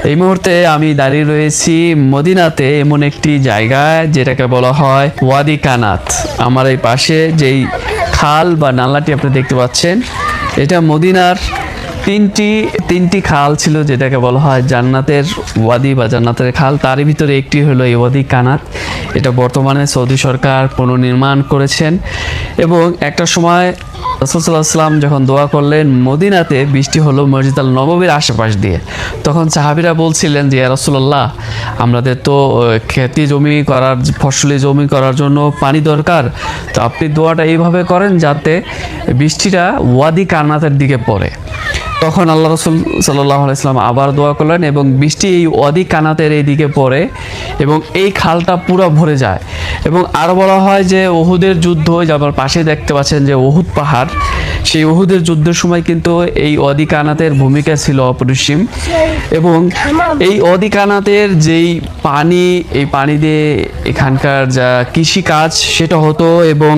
এই মুহূর্তে আমি দাঁড়িয়ে রয়েছি মদিনাতে, এমন একটি জায়গায় যেটাকে বলা হয় ওয়াদি কানাত। আমার এই পাশে যেই খাল বা নালাটি আপনি দেখতে পাচ্ছেন, এটা মদিনার তিনটি খাল ছিল, যেটাকে বলা হয় জান্নাতের ওয়াদি বা জান্নাতের খাল। তারই ভিতরে একটি হলো এই ওয়াদি কানাত। এটা বর্তমানে সৌদি সরকার পুনর্নির্মাণ করেছেন। এবং একটা সময় রাসূল সাল্লাল্লাহু আলাইহি ওয়াসাল্লাম যখন দোয়া করলেন, মদিনাতে বৃষ্টি হলো মসজিদ আল নববীর আশেপাশ দিয়ে। তখন সাহাবীরা বলছিলেন যে ইয়া রাসূলুল্লাহ, আমাদের তো ফসলি জমি করার জন্য পানি দরকার, তো আপনি দোয়াটা এইভাবে করেন যাতে বৃষ্টিটা ওয়াদি কানাতের দিকে পড়ে। তখন আল্লাহ রাসূল সাল্লাল্লাহু আলাইহি ওয়াসাল্লাম আবার দোয়া করলেন এবং বৃষ্টি এই ওয়াদি কানাতের এই দিকে পড়ে এবং এই খালটা পুরো ভরে যায়। এবং আরও বলা হয় যে উহুদের যুদ্ধ, যাবার পাশে দেখতে পাচ্ছেন যে উহুদ পাহাড়, সেই উহুদের যুদ্ধের সময় কিন্তু এই ওয়াদি কানাতের ভূমিকা ছিল অপরিসীম। এবং এই ওয়াদি কানাতের যেই পানি, এই পানি দিয়ে এখানকার যা কৃষিকাজ সেটা হতো। এবং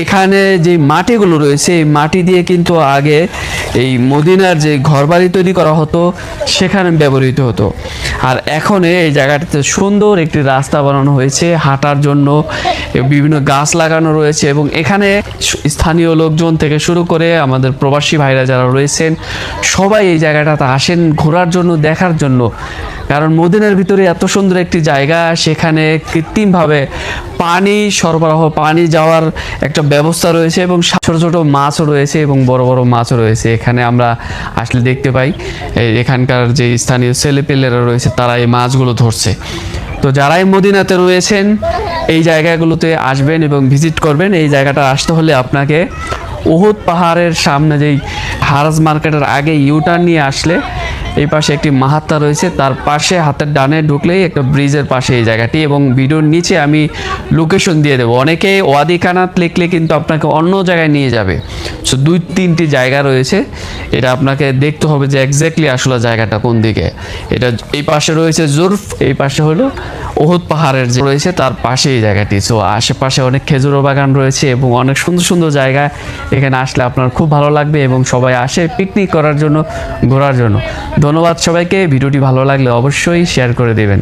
এখানে যে মাটিগুলো রয়েছে, এই মাটি দিয়ে কিন্তু আগে এই মদিনার যে ঘরবাড়ি তৈরি করা হতো সেখানে ব্যবহৃত হতো। আর এখন এই জায়গাটাতে সুন্দর একটি রাস্তা বানানো হয়েছে হাঁটার জন্য, বিভিন্ন গাছ লাগানো রয়েছে। এবং এখানে স্থানীয় লোকজন থেকে শুরু করে আমাদের প্রবাসী ভাইরা যারা রয়েছেন, সবাই এই জায়গাটাতে আসেন ঘোরার জন্য, দেখার জন্য। কারণ মদিনার ভিতরে এত সুন্দর একটি জায়গা, সেখানে কৃত্রিমভাবে পানি সরবরাহ, পানি যাওয়ার একটা ব্যবস্থা রয়েছে এবং ছোট ছোট মাছও রয়েছে এবং বড় বড় মাছও রয়েছে। এখানে আমরা আসলে দেখতে পাই এখানকার যে স্থানীয় ছেলেপেলেরা রয়েছে তারা এই মাছগুলো ধরছে। তো যারাই মদিনাতে রয়েছেন এই জায়গাগুলোতে আসবেন এবং ভিজিট করবেন। এই জায়গাটা আসতে হলে আপনাকে উহুদ পাহাড়ের সামনে যেই হারাজ মার্কেটের আগে ইউটার্ন নিয়ে আসলে এই পাশে একটি মাহাত্তা রয়েছে, তার পাশে হাতের ডানে ঢুকলেই একটা ব্রিজের পাশে এই জায়গাটি। এবং ভিডিওর নিচে আমি লোকেশন দিয়ে দেবো। অনেকে ওয়াদি কানাত লিখলে কিন্তু আপনাকে অন্য জায়গায় নিয়ে যাবে। সো 2-3টি জায়গা রয়েছে, এটা আপনাকে দেখতে হবে যে এক্স্যাক্টলি আসলে জায়গাটা কোন দিকে। এটা এই পাশে রয়েছে জুরফ, এই পাশে হলো উহুদ পাহাড়ের যে রয়েছে তার পাশে এই জায়গাটি। সো আশেপাশে অনেক খেজুর বাগান রয়েছে এবং অনেক সুন্দর সুন্দর জায়গা। এখানে আসলে আপনার খুব ভালো লাগবে এবং সবাই আসে পিকনিক করার জন্য, ঘোরার জন্য। ধন্যবাদ সবাইকে। ভিডিওটি ভালো লাগলে অবশ্যই শেয়ার করে দেবেন।